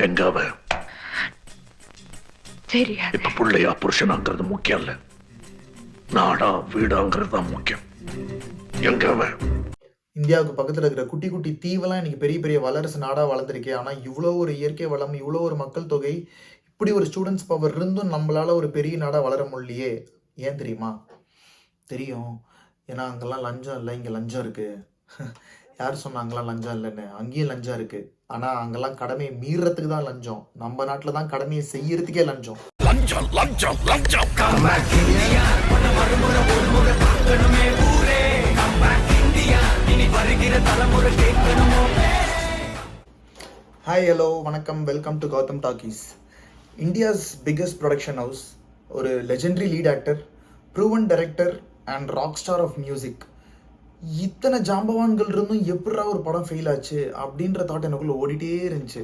எங்க அவ? தெரியாது. இப்ப பிள்ளையா புருஷனாங்கிறது முக்கியம் இல்ல, நாடா வீடாங்கிறது தான் முக்கியம். எங்க அவ? இந்தியாவுக்கு பக்கத்துல இருக்கிற குட்டி குட்டி தீவெல்லாம் இன்னைக்கு பெரிய பெரிய வல்லரசு நாடா வளர்ந்துருக்கே. ஆனா இவ்வளோ ஒரு இயற்கை வளம், இவ்வளோ ஒரு மக்கள் தொகை, இப்படி ஒரு ஸ்டூடெண்ட்ஸ் பவர் இருந்தும் நம்மளால ஒரு பெரிய நாடா வளர முடியலையே. ஏன் தெரியுமா? தெரியும். ஏன்னா அங்கெல்லாம் லஞ்சம் இல்லை, இங்க லஞ்சம் இருக்கு. யார் சொன்னா அங்கெல்லாம் லஞ்சம் இல்லைன்னு? அங்கேயும் லஞ்சம் இருக்கு. ஆனா அங்கெல்லாம் கடமையை மீறதுக்கு தான் லஞ்சம். நம்ம நாட்டுல தான் கடமையை செய்யறதுக்கே லஞ்சம். லஞ்சம் லஞ்சம் லஞ்சம். ஹாய், ஹலோ, வணக்கம், welcome to Gautham talkies. India's biggest production house, ஒரு legendary lead actor, proven director and rock star of music. இத்தனை ஜாம்பவான்கள் இருந்தும் எப்படா ஒரு படம் ஃபெயில் ஆச்சு அப்படின்ற தாட் எனக்குள்ள ஓடிட்டே இருந்துச்சு.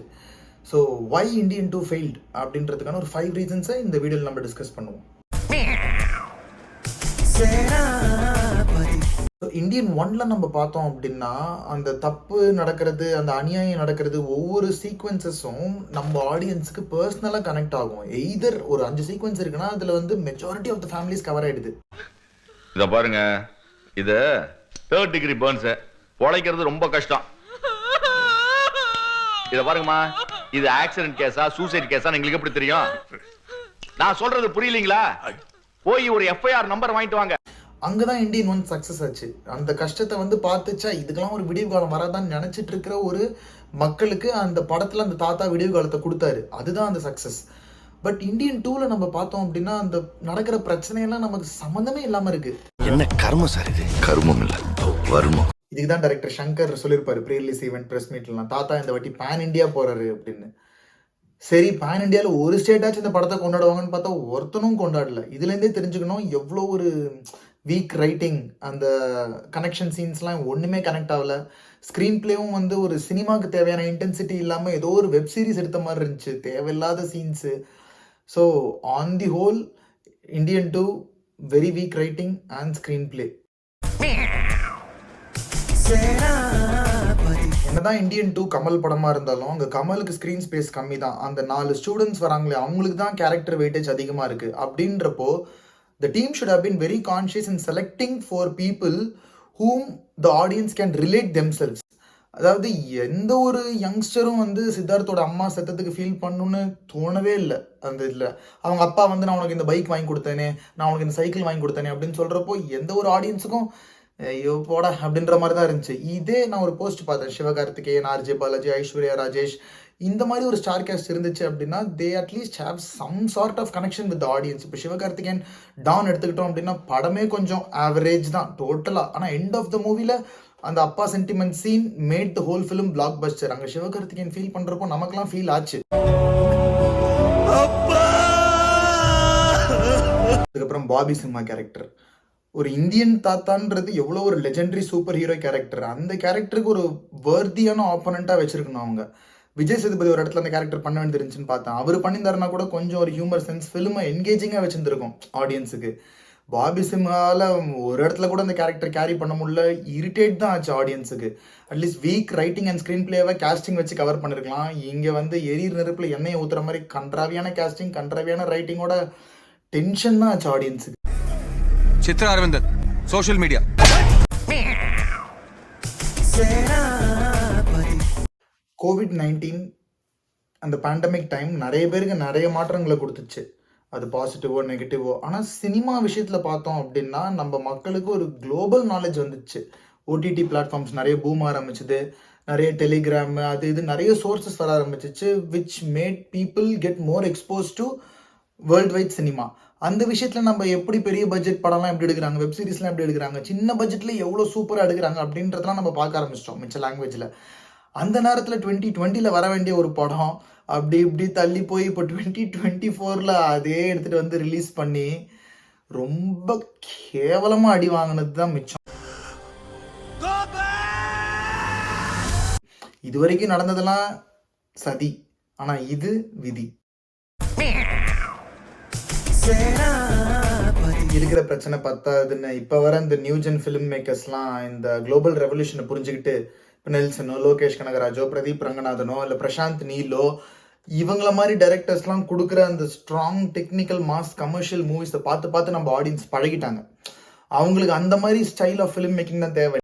ஸோ வை இண்டியன் 2 ஃபெயில்ட் அப்படின்றதுக்கான ஒரு 5 ரீசன்ஸை இந்த வீடியோவில் நம்ம டிஸ்கஸ் பண்ணுவோம். இந்தியன் 1ல நம்ம பார்த்தோம் அப்படின்னா, அந்த தப்பு நடக்கிறது, அந்த அநியாயம் நடக்கிறது, ஒவ்வொரு சீக்வன்சஸும் நம்ம ஆடியன்ஸுக்கு பர்சனலாக கனெக்ட் ஆகும். எய்தர் ஒரு 5 சீக்வன்ஸ் இருக்குன்னா அதில் வந்து majority of the families cover ஆயிடுது. இதை பாருங்க, இது 3rd டிகிரி பர்ன்ஸ், உழைக்கிறது ரொம்ப கஷ்டம். இதை பாருங்கம்மா, இது ஆக்சிடென்ட் கேஸா சூசைட் கேஸா எங்களுக்கு எப்படி தெரியும்? நான் சொல்றது புரியலீங்களா? போய் ஒரு எஃப்ஐஆர் நம்பர் வாங்கிட்டு வாங்க. அங்கதான் இந்தியன் 1 சக்சஸ் ஆச்சு. அந்த கஷ்டத்தை வந்து பார்த்துச்சா இதுக்கெல்லாம் ஒரு விடிவு காலம் வராதான்னு நினைச்சிட்டு இருக்கிற ஒரு மக்களுக்கு அந்த படத்துல அந்த தாத்தா விடிவு காலத்தை கொடுத்தாரு. அதுதான் அந்த சக்சஸ். பட் இந்தியன் 2ல நம்ம பார்த்தோம் அப்படின்னா, அந்த நடக்கிற பிரச்சனையெல்லாம் நமக்கு சம்மந்தமே இல்லாம இருக்கு. என்ன கர்மம் சார் இது? கர்மம் இல்ல, வருமம். இதுக்கு தான் டைரக்டர் சங்கர் சொல்லியிருப்பாரு ப்ரீ ரிலீஸ் ஈவென்ட் பிரஸ் மீட்லாம், தாத்தா இந்த வாட்டி பேன் இண்டியா போறாரு அப்படின்னு. சரி, பேன் இண்டியாவில் ஒரு ஸ்டேட்டாச்சும் இந்த படத்தை கொண்டாடுவாங்கன்னு பார்த்தா ஒருத்தனும் கொண்டாடல. இதுலேருந்தே தெரிஞ்சுக்கணும் எவ்வளோ ஒரு வீக் ரைட்டிங், அந்த கனெக்ஷன் சீன்ஸ்லாம் ஒன்றுமே கனெக்ட் ஆகல. ஸ்க்ரீன் பிளேவும் வந்து ஒரு சினிமாவுக்கு தேவையான இன்டென்சிட்டி இல்லாமல் ஏதோ ஒரு வெப் சீரிஸ் எடுத்த மாதிரி இருந்துச்சு, தேவையில்லாத scenes. So on the whole Indian 2 very weak writing and screen play. என்னதான் இந்தியன் 2 கமல் படமா இருந்தாலும் அங்க கமலுக்கு ஸ்கிரீன் ஸ்பேஸ் கம்மி தான். அந்த 4 ஸ்டூடெண்ட்ஸ் வராங்களே, அவங்களுக்கு தான் கேரக்டர் வெயிட்டேஜ் அதிகமா இருக்கு. அப்படின்றப்போ the team should have been very conscious in selecting for people whom the audience can relate themselves. அதாவது எந்த ஒரு யங்ஸ்டரும் வந்து சித்தார்த்தோட அம்மா சத்தத்துக்கு ஃபீல் பண்ணணும்னு தோணவே இல்லை. அந்த இதில் அவங்க அப்பா வந்து நான் உனக்கு இந்த பைக் வாங்கி கொடுத்தேனே, நான் உனக்கு இந்த சைக்கிள் வாங்கி கொடுத்தேனே அப்படின்னு சொல்கிறப்போ எந்த ஒரு ஆடியன்ஸுக்கும் ஐயோ போடா அப்படின்ற மாதிரி தான் இருந்துச்சு. இதே நான் ஒரு போஸ்ட் பார்த்தேன், சிவகார்த்திகேயன், ஆர்ஜே பாலாஜி, ஐஸ்வர்யா ராஜேஷ், இந்த மாதிரி ஒரு ஸ்டார் கேஸ்ட் இருந்துச்சு அப்படின்னா they at least have some sort of connection with audience. இப்போ சிவகார்த்திகேயன் டான் எடுத்துக்கிட்டோம் அப்படின்னா படமே கொஞ்சம் ஆவரேஜ் தான் டோட்டலாக. ஆனால் எண்ட் ஆஃப் த மூவியில் அந்த அப்பா sentiment scene made the whole film blockbuster. அங்கே சிவகார்த்திகேயன் ஃபீல் பண்ணுறப்போ நமக்கெல்லாம் ஃபீல் ஆச்சு. அதுக்கப்புறம் பாபி சிம்மா கேரக்டர், ஒரு இந்தியன் தாத்தான்றது எவ்வளோ ஒரு லெஜெண்டரி சூப்பர் ஹீரோ கேரக்டர். அந்த கேரக்டருக்கு ஒரு வர்தியான ஆப்போனண்ட்டாக வச்சிருக்கணும் அவங்க. விஜய் சேதுபதி ஒரு இடத்துல அந்த கேரக்டர் பண்ண வேண்டியிருந்துச்சுன்னு பார்த்தேன். அவர் பண்ணியிருந்தாருன்னா கூட கொஞ்சம் ஒரு ஹியூமர் சென்ஸ், ஃபிலிமை என்கேஜிங்காக வச்சுருந்துருக்கும் ஆடியன்ஸுக்கு. பாபி சிம்மாவில் ஒரு இடத்துல கூட அந்த கேரக்டர் கேரி பண்ண முடியல, இரிட்டேட் தான் ஆச்சு ஆடியன்ஸுக்கு. At least weak writing and screen பிளேவை கேஸ்டிங் வச்சு கவர் பண்ணியிருக்கலாம். இங்கே வந்து எரியிற நெருப்பில் எண்ணெயை ஊற்றுற மாதிரி கன்றாவியான கேஸ்டிங், கன்றாவியான ரைட்டிங்கோட டென்ஷன் தான் ஆச்சு ஆடியன்ஸுக்கு. Chitra Aravindan, social media. COVID-19 அந்த பேண்டமிக் டைம் நிறைய பேருக்கு நிறைய மாற்றங்களை கொடுத்துச்சு, அது பாசிட்டிவோ நெகட்டிவோ. ஆனால் சினிமா விஷயத்தில் பார்த்தோம் அப்படின்னா நம்ம மக்களுக்கு ஒரு குளோபல் நாலேஜ் வந்துச்சு. ஓடிடி பிளாட்ஃபார்ம்ஸ் நிறைய பூம் ஆரம்பிச்சுது, நிறைய டெலிகிராம் அது இது நிறைய சோர்சஸ் வர ஆரம்பிச்சிச்சு, which mat people get more expose to world wide cinema. அந்த விஷயத்தில் நம்ம எப்படி பெரிய பட்ஜெட் படம்லாம் எப்படி எடுக்கிறாங்க, வெப் சீரிஸ்லாம் எப்படி எடுக்கிறாங்க, சின்ன பட்ஜெட்டில் எவ்வளோ சூப்பராக எடுக்கிறாங்க அப்படின்றதெல்லாம் நம்ம பார்க்க ஆரம்பிச்சிட்டோம் மிச்ச லாங்குவேஜில். அந்த நேரத்தில் 2020ல் வர வேண்டிய ஒரு படம் அப்படி இப்படி தள்ளி போய் இப்போ 2024ல் அதே எடுத்துகிட்டு வந்து ரிலீஸ் பண்ணி ரொம்ப கேவலமாக அடி வாங்கினது தான் மிச்சம். இது வரைக்கும் நடந்ததெல்லாம் சதி, ஆனால் இது விதி. இருக்கிற பிரச்சனை பத்தாதுன்னு இப்போ வர இந்த நியூ ஜென் ஃபிலிம் மேக்கர்ஸ்லாம் இந்த குளோபல் ரெவல்யூஷனை புரிஞ்சுக்கிட்டு இப்போ நெல்சனோ, லோகேஷ் கனகராஜோ, பிரதீப் ரங்கநாதனோ, இல்லை பிரசாந்த் நீலோ, இவங்கள மாதிரி டைரக்டர்ஸ்லாம் கொடுக்குற அந்த ஸ்ட்ராங் டெக்னிக்கல் மாஸ் கமர்ஷியல் மூவிஸை பார்த்து பார்த்து நம்ம ஆடியன்ஸ் பழகிட்டாங்க. அவங்களுக்கு அந்த மாதிரி ஸ்டைல் ஆஃப் ஃபிலிம் மேக்கிங் தான் தேவை.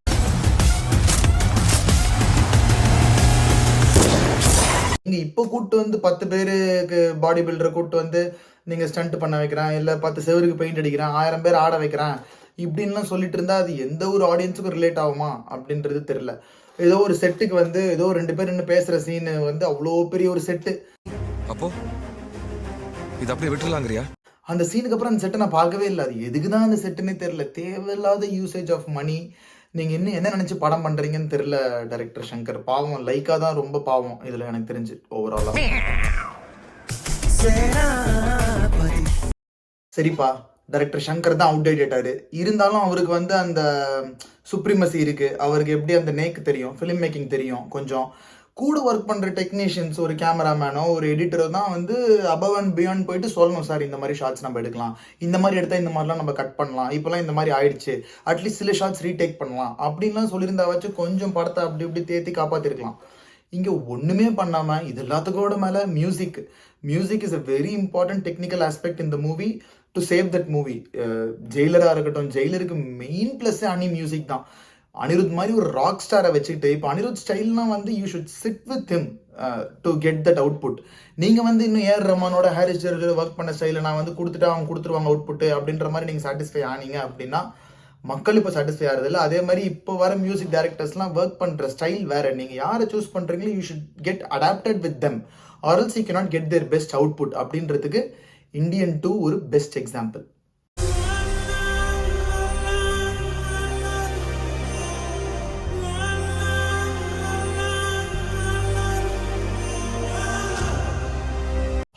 நீங்க இப்போ கூட்டு வந்து 10 பேருக்கு பாடி பில்டரை கூட்டு வந்து நீங்க ஸ்டண்ட் பண்ண வைக்கிறேன், இல்ல 10 செவருக்கு பெயிண்ட் அடிக்கிறேன், 1000 பேர் ஆட வைக்கிறேன் இப்படின்லாம் சொல்லிட்டு இருந்தா அது எந்த ஒரு ஆடியன்ஸுக்கும் ரிலேட் ஆகுமா அப்படின்றது தெரியல. ஏதோ ஒரு செட்டுக்கு வந்து ஏதோ 2 பேர் நின்று பேசுற சீன் வந்து அவ்வளோ பெரிய ஒரு செட்டு, அப்போ இது அப்படியே விட்டுலாங்கறியா? அந்த சீனுக்கு அப்புறம் அந்த செட்டை நான் பார்க்கவே இல்லை. அது எதுக்கு தான் அந்த செட்டுன்னே தெரியல. தேவையில்லாத யூசேஜ் ஆஃப் மணி. நீங்க இன்னும் என்ன நினைச்சு படம் பண்றீங்கன்னு தெரியல டைரக்டர் சங்கர். பாவம், லைக்கா தான் ரொம்ப பாவம் இதுல எனக்கு தெரிஞ்சு ஓவராலா. சரிப்பா, டைரக்டர் சங்கர் தான் அவுட் ஆயிட்டாரு. இருந்தாலும் அவருக்கு வந்து அந்த சுப்ரீமசி இருக்கு. அவருக்கு எப்படி அந்த நேக்கு தெரியும், ஃபிலிம் மேக்கிங் தெரியும். கொஞ்சம் கூட ஒர்க் பண்ற டெக்னீஷியன்ஸ், ஒரு கேமராமேனோ ஒரு எடிட்டரோ தான் வந்து அபவ் அண்ட் பியாண்ட் போயிட்டு சொல்லணும், சார் இந்த மாதிரி ஷார்ட்ஸ் நம்ம எடுக்கலாம், இந்த மாதிரி எடுத்தா இந்த மாதிரிலாம் நம்ம கட் பண்ணலாம், இப்போலாம் இந்த மாதிரி ஆயிடுச்சு, அட்லீஸ்ட் சில ஷார்ட்ஸ் ரீடேக் பண்ணலாம் அப்படின்லாம் சொல்லியிருந்தா வச்சு கொஞ்சம் படத்தை அப்படி இப்படி தேத்தி காப்பாத்திருக்கலாம். இங்க ஒண்ணுமே பண்ணாம இது எல்லாத்துக்கோட மேல music is a very important technical aspect in the movie to save that movie. ஜெயிலரா இருக்கட்டும், ஜெயிலருக்கு மெயின் பிளஸ் அனி மியூசிக் தான். அனிருத் மாதிரி ஒரு ராக் ஸ்டாரை வச்சுக்கிட்டு இப்போ அனிருத் ஸ்டைல்னா வந்து you should sit with him to get that output. நீங்க வந்து இன்னும் ஏஆர் ரஹ்மானோட ஹாரிஸ் ஜெயராஜோட ஒர்க் பண்ண ஸ்டைல நான் வந்து கொடுத்துட்டா அவங்க கொடுத்துருவாங்க அவுட்புட் அப்படின்ற மாதிரி நீங்க சாட்டிஸ்ஃபை ஆனீங்க அப்படின்னா மக்கள் இப்போ சாட்டிஸ்ஃபை ஆகிறது இல்லை. அதே மாதிரி இப்போ வர மியூசிக் டைரக்டர்ஸ்லாம் ஒர்க் பண்ற ஸ்டைல் வேற. நீங்க யாரை சூஸ் பண்றீங்களோ you should get adapted with them or else you cannot get their best output அப்படின்றதுக்கு இந்தியன் 2 ஒரு best example.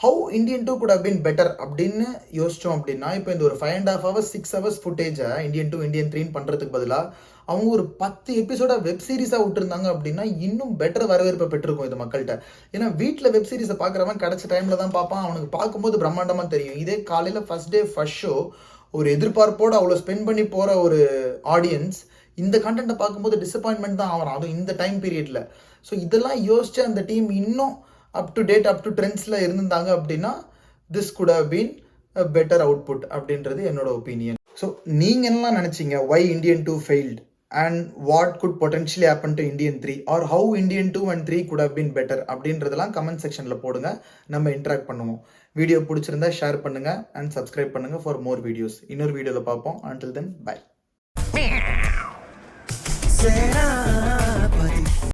How Indian 2 could have been better அப்படின்னு யோசிச்சோம் அப்படின்னா, இப்போ இந்த ஒரு 5.5 hours 6 hours ஃபுட்டேஜை இந்தியன் 2 இந்தியன் 3 பண்றதுக்கு பதிலாக அவங்க ஒரு 10 எபிசோட வெப் சீரிஸா விட்டுருந்தாங்க அப்படின்னா இன்னும் பெட்டர் வரவேற்பை பெற்றிருக்கும் இது மக்கள்கிட்ட. ஏன்னா வீட்டில் வெப் சீரிஸை பார்க்குறவன் கிடைச்ச டைம்ல தான் பார்ப்பான், அவனுக்கு பார்க்கும்போது பிரம்மாண்டமா தெரியும். இதே காலையில ஃபர்ஸ்ட் டே ஃபர்ஸ்ட் ஷோ ஒரு எதிர்பார்ப்போட அவ்வளோ ஸ்பெண்ட் பண்ணி போற ஒரு ஆடியன்ஸ் இந்த கண்டென்ட்டை பார்க்கும்போது டிசப்பாயின்மெண்ட் தான் ஆகிறான், அதுவும் இந்த டைம் பீரியட்ல. ஸோ இதெல்லாம் யோசிச்சு அந்த டீம் இன்னும் up to date up to ட்ரெண்ட்ஸில் இருந்திருந்தாங்க அப்படின்னா this could have been a better output அப்படின்றது என்னோட ஒப்பீனியன். ஸோ நீங்கள் என்னலாம் நினச்சிங்க why Indian 2 failed and what could potentially happen to Indian 3 or how Indian 2 and 3 could have been better அப்படின்றதெல்லாம் comment செக்ஷனில் போடுங்க, நம்ம இன்ட்ராக்ட் பண்ணுவோம். வீடியோ பிடிச்சிருந்தா ஷேர் பண்ணுங்க அண்ட் சப்ஸ்கிரைப் பண்ணுங்க ஃபார் மோர் வீடியோஸ். இன்னொரு வீடியோவில் பார்ப்போம். until then bye.